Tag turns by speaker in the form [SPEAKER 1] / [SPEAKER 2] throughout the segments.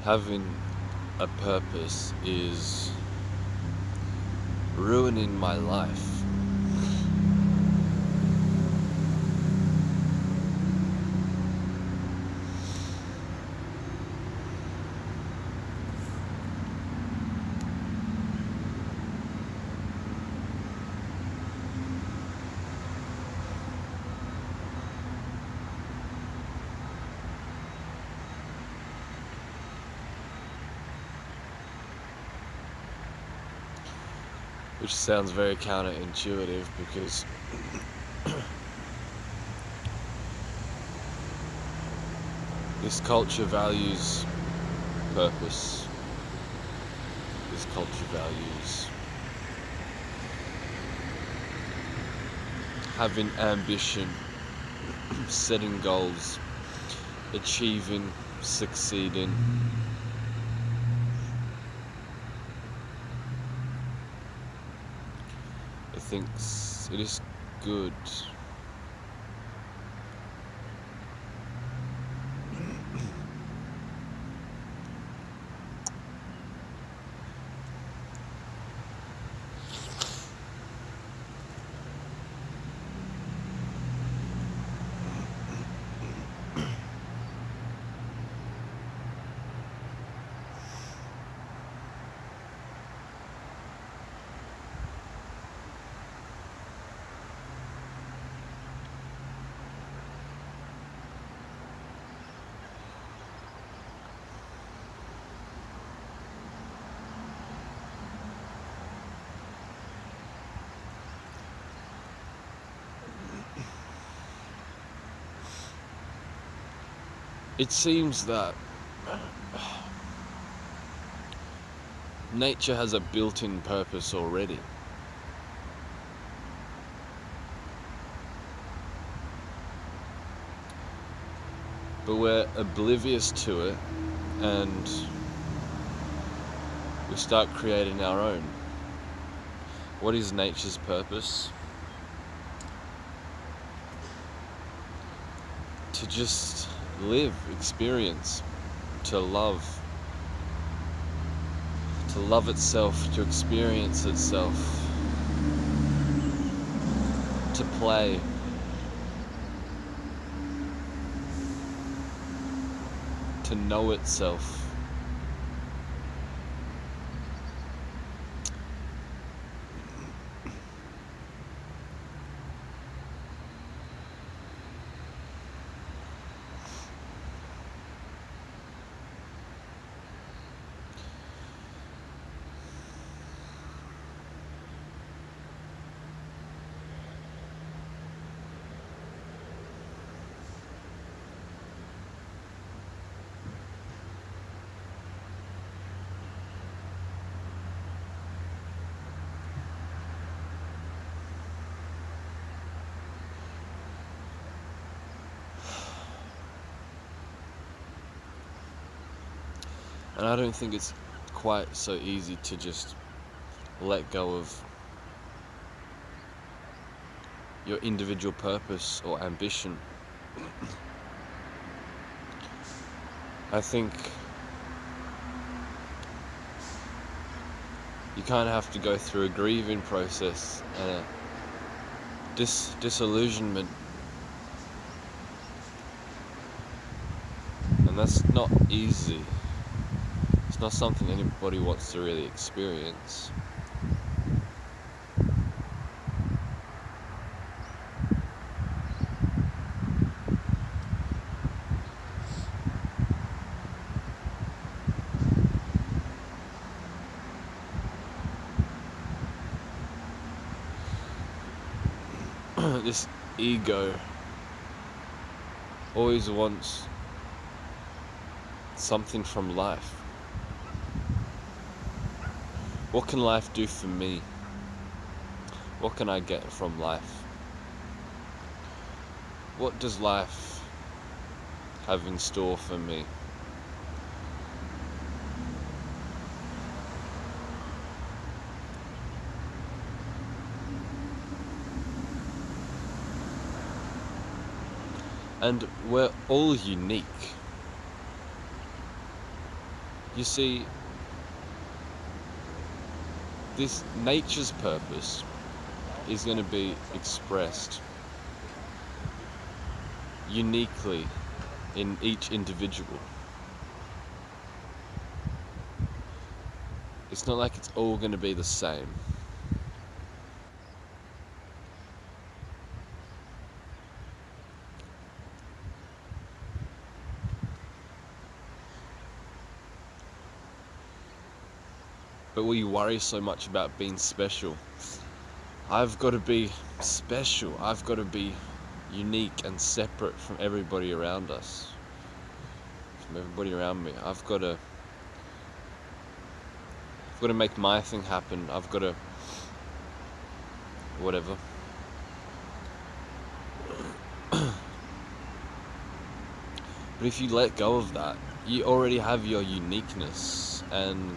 [SPEAKER 1] Having a purpose is ruining my life. Which sounds very counterintuitive because this culture values purpose. This culture values having ambition, setting goals, achieving, succeeding. I think it is good It seems that nature has a built-in purpose already. But we're oblivious to it and we start creating our own. What is nature's purpose? To just live, experience, to love itself, to experience itself, to play, to know itself. And I don't think it's quite so easy to just let go of your individual purpose or ambition. I think you kind of have to go through a grieving process and a disillusionment. And that's not easy. It's not something anybody wants to really experience. This ego always wants something from life. What can life do for me? What can I get from life? What does life have in store for me? And we're all unique. You see, this nature's purpose is going to be expressed uniquely in each individual. It's not like it's all going to be the same. But we worry so much about being special. I've got to be special. I've got to be unique and separate from everybody around us, from everybody around me. I've got to make my thing happen. I've got to whatever. But if you let go of that, you already have your uniqueness, and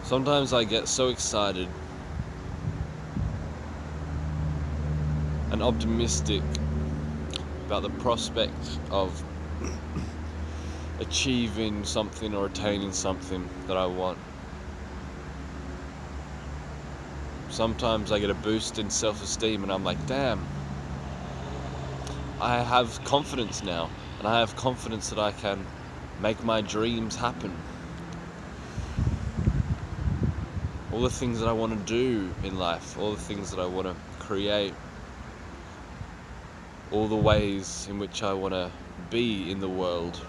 [SPEAKER 1] sometimes I get so excited and optimistic about the prospect of achieving something or attaining something that I want. Sometimes I get a boost in self-esteem and I'm like, damn, I have confidence now, and I have confidence that I can make my dreams happen. All the things that I want to do in life, all the things that I want to create, all the ways in which I want to be in the world.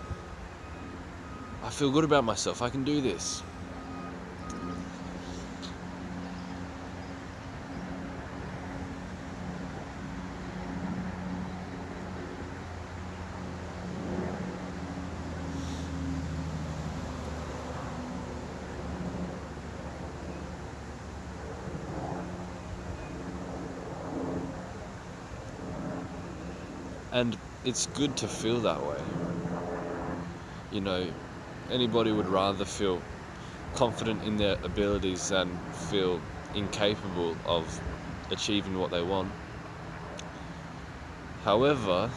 [SPEAKER 1] I feel good about myself. I can do this. And it's good to feel that way. You know, anybody would rather feel confident in their abilities than feel incapable of achieving what they want. However,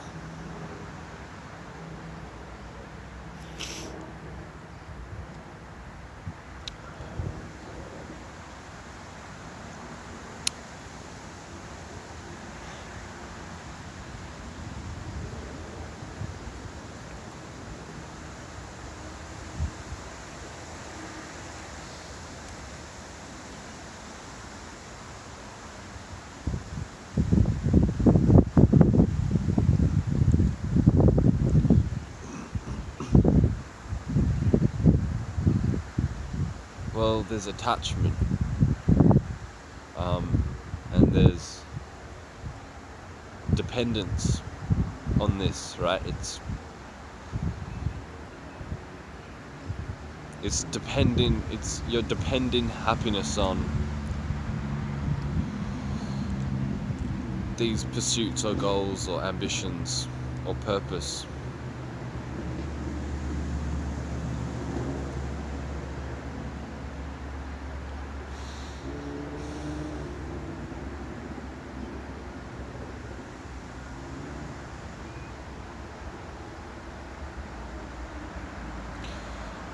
[SPEAKER 1] well, there's attachment, and there's dependence on this, right? You're depending happiness on these pursuits or goals or ambitions or purpose.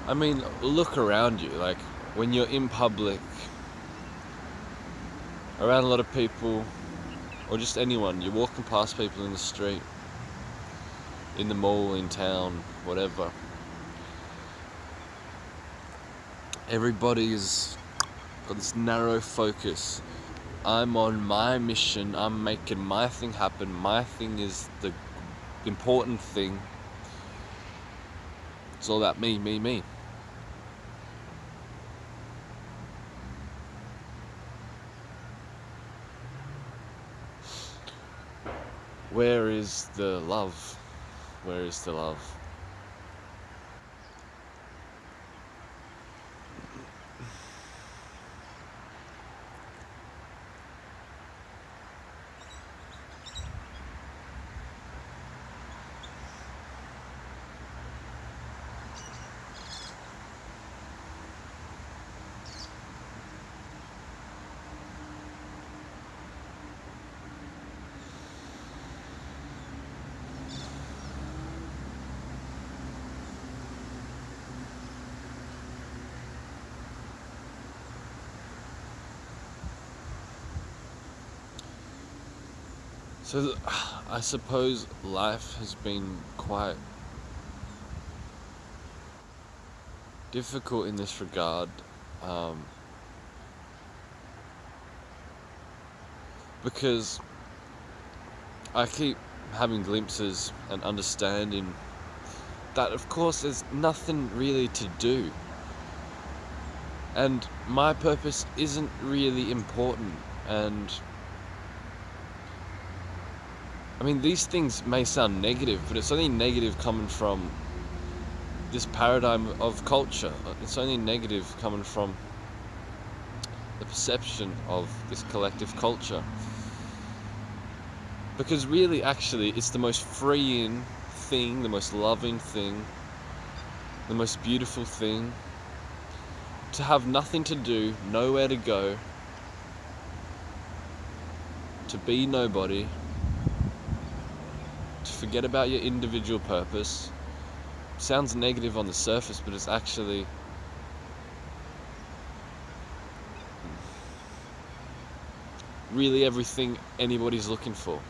[SPEAKER 1] I mean, look around you, like when you're in public, around a lot of people, or just anyone, you're walking past people in the street, in the mall, in town, whatever. Everybody's got this narrow focus. I'm on my mission, I'm making my thing happen, my thing is the important thing. It's all about me, me, me. where is the love? Where is the love? So I suppose life has been quite difficult in this regard, because I keep having glimpses and understanding that of course there's nothing really to do, and my purpose isn't really important. And I mean, these things may sound negative, but it's only negative coming from this paradigm of culture. It's only negative coming from the perception of this collective culture. Because really, actually, it's the most freeing thing, the most loving thing, the most beautiful thing, to have nothing to do, nowhere to go, to be nobody, to forget about your individual purpose. Sounds negative on the surface, but it's actually really everything anybody's looking for.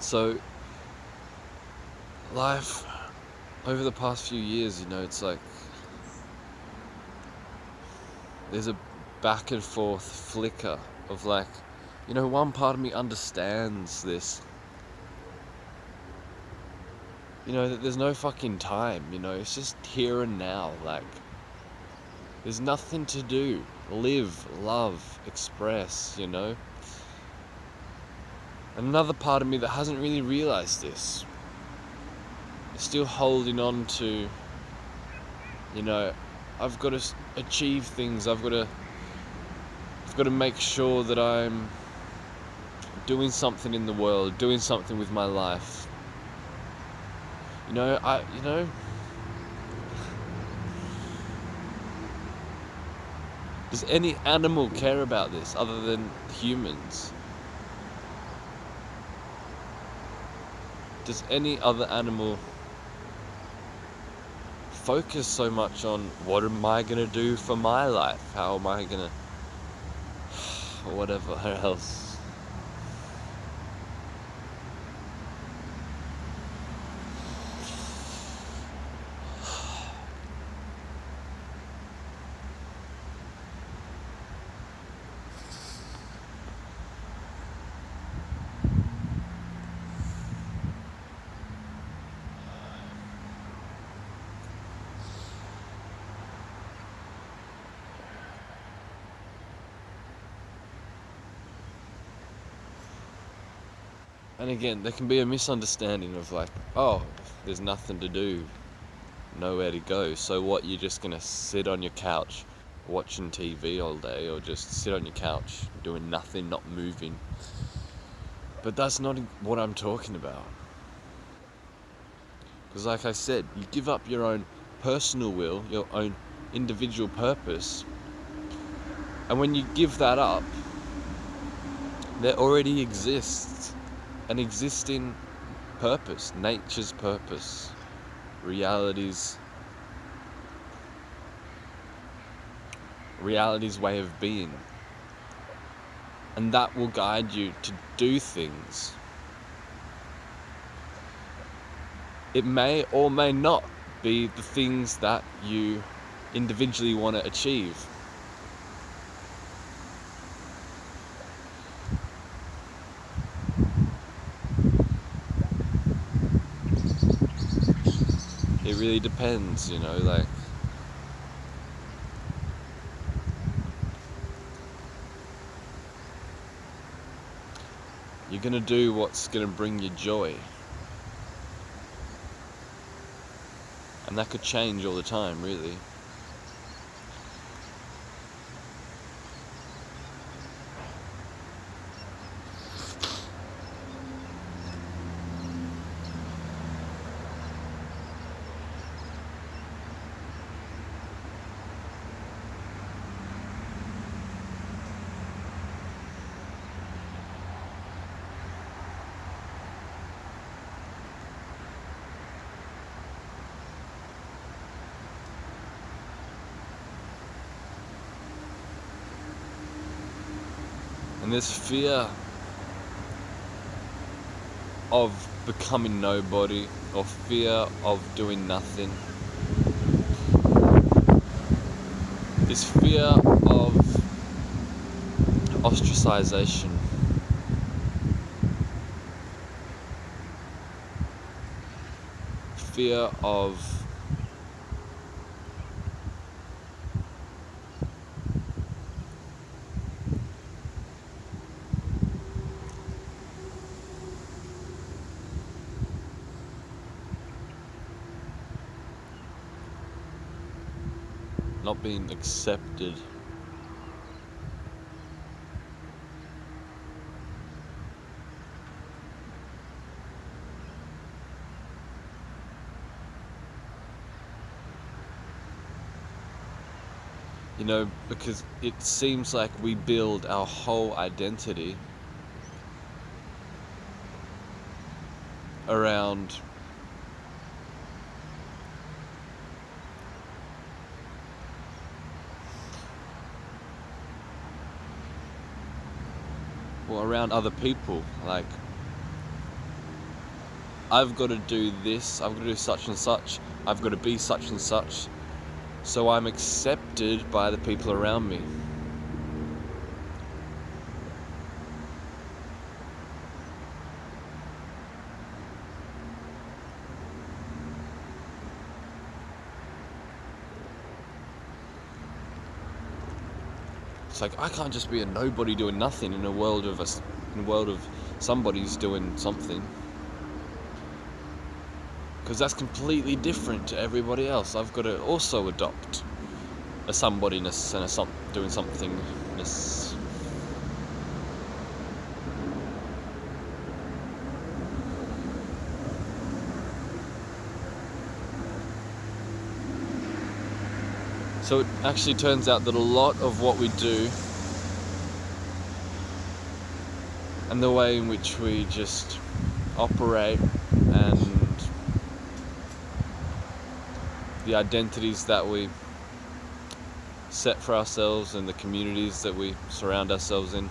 [SPEAKER 1] So, life over the past few years, it's like there's a back and forth flicker of like, one part of me understands this. That there's no fucking time, it's just here and now. Like, there's nothing to do. Live, love, express, Another part of me that hasn't really realized this is still holding on to, I've got to achieve things. I've got to make sure that I'm doing something in the world, doing something with my life. Does any animal care about this other than humans? Does any other animal focus so much on what am I going to do for my life? How am I going to... whatever else? And again, there can be a misunderstanding of like, oh, there's nothing to do, nowhere to go. So what, you're just going to sit on your couch watching TV all day, or just sit on your couch doing nothing, not moving? But that's not what I'm talking about. Because like I said, you give up your own personal will, your own individual purpose, and when you give that up, there already exists an existing purpose, nature's purpose, reality's way of being. And that will guide you to do things. It may or may not be the things that you individually want to achieve. It really depends, like you're gonna do what's gonna bring you joy. And that could change all the time, really. And this fear of becoming nobody, or fear of doing nothing, this fear of ostracization, fear of not being accepted. Because it seems like we build our whole identity around other people. Like, I've got to do this, I've got to do such and such, I've got to be such and such, so I'm accepted by the people around me. It's like, I can't just be a nobody doing nothing in a world of somebody's doing something, because that's completely different to everybody else. I've got to also adopt a somebodyness and a doing somethingness. So it actually turns out that a lot of what we do and the way in which we just operate and the identities that we set for ourselves and the communities that we surround ourselves in,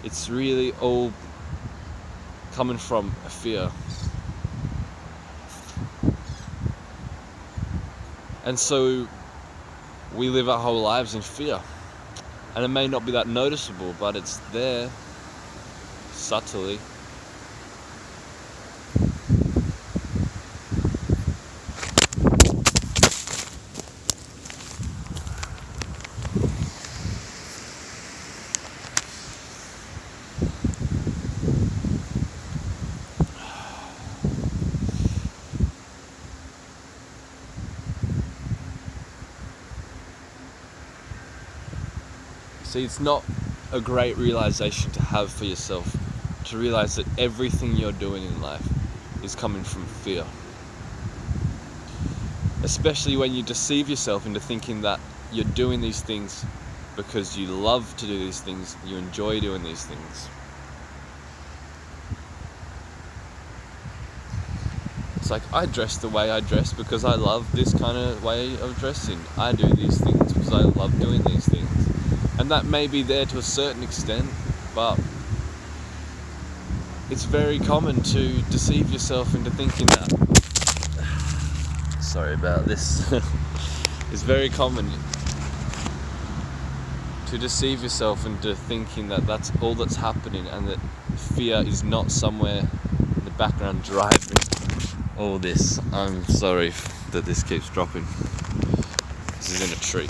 [SPEAKER 1] it's really all coming from a fear. And so we live our whole lives in fear. And it may not be that noticeable, but it's there subtly. See, it's not a great realization to have for yourself, to realize that everything you're doing in life is coming from fear. Especially when you deceive yourself into thinking that you're doing these things because you love to do these things, you enjoy doing these things. It's like, I dress the way I dress because I love this kind of way of dressing. I do these things because I love doing these things. And that may be there to a certain extent, but it's very common to deceive yourself into thinking that. Sorry about this. It's very common to deceive yourself into thinking that that's all that's happening, and that fear is not somewhere in the background driving all this. I'm sorry that this keeps dropping. This is in a tree.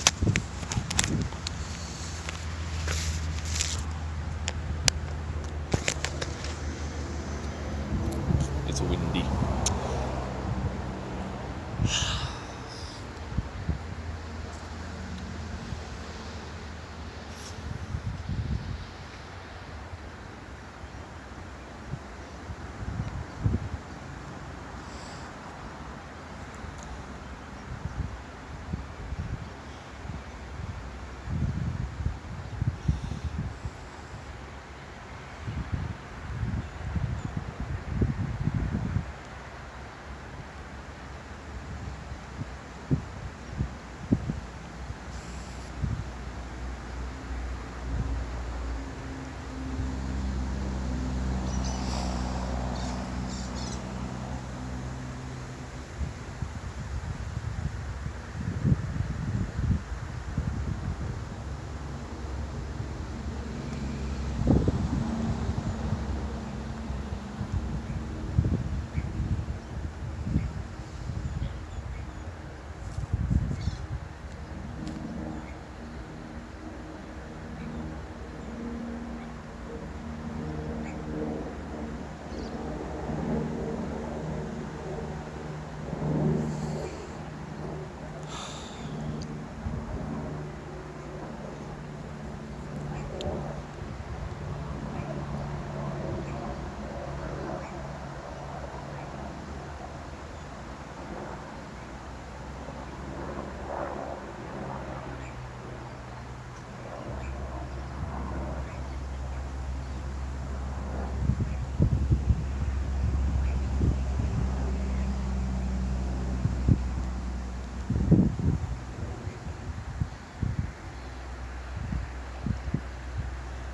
[SPEAKER 1] It's windy.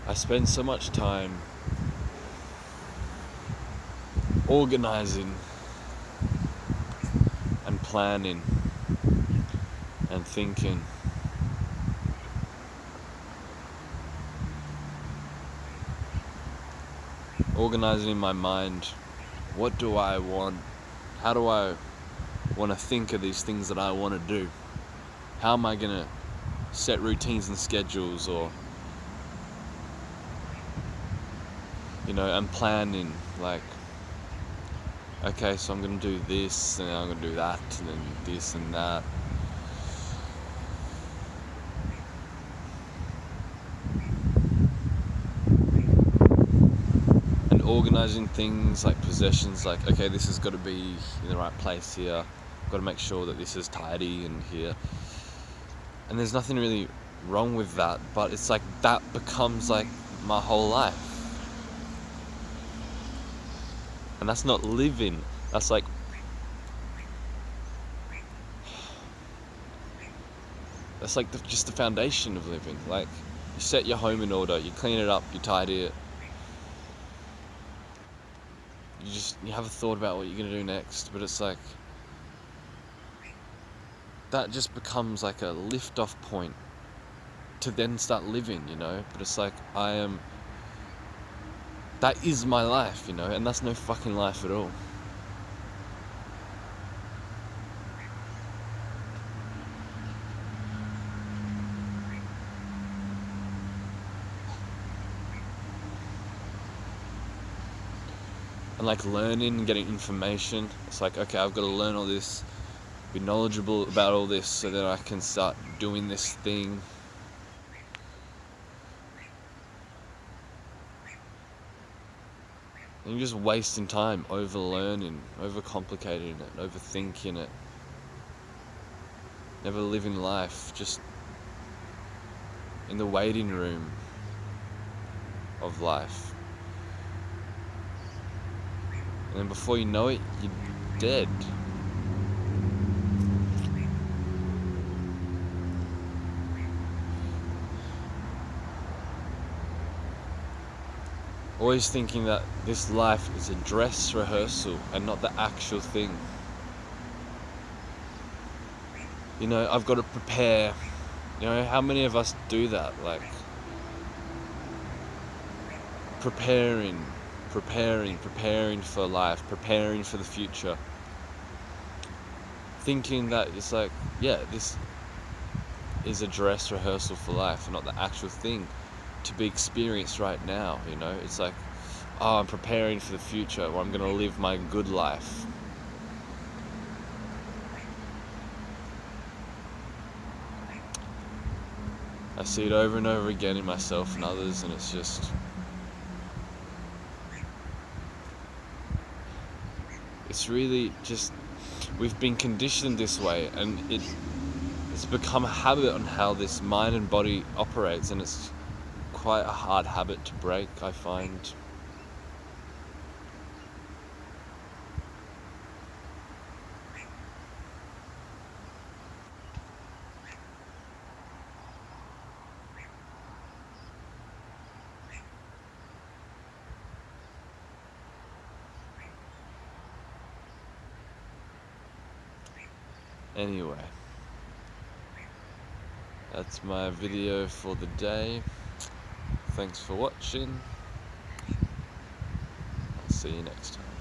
[SPEAKER 1] I spend so much time organizing and planning and thinking. Organizing in my mind, what do I want? How do I want to think of these things that I want to do? How am I going to set routines and schedules, or and planning, like, okay, so I'm going to do this, and I'm going to do that, and then this and that. And organizing things like possessions, like, okay, this has got to be in the right place here. I've got to make sure that this is tidy in here. And there's nothing really wrong with that, but it's like that becomes like my whole life. And that's not living. That's like, just the foundation of living. Like, you set your home in order, you clean it up, you tidy it. You have a thought about what you're gonna do next, but it's like, that just becomes like a lift-off point to then start living, But it's like, that is my life, and that's no fucking life at all. And like learning and getting information, it's like, okay, I've got to learn all this, be knowledgeable about all this so that I can start doing this thing. And you're just wasting time over learning, over complicating it, overthinking it. Never living life, just in the waiting room of life. And then before you know it, you're dead. Always thinking that this life is a dress rehearsal and not the actual thing. I've got to prepare. How many of us do that? Like, preparing for life, preparing for the future. thinking that it's like, yeah, this is a dress rehearsal for life and not the actual thing to be experienced right now, you know? It's like, oh, I'm preparing for the future, or I'm gonna live my good life. I see it over and over again in myself and others, and it's just, it's really just, we've been conditioned this way, and it's become a habit on how this mind and body operates, and it's quite a hard habit to break, I find. Anyway, that's my video for the day. Thanks for watching. I'll see you next time.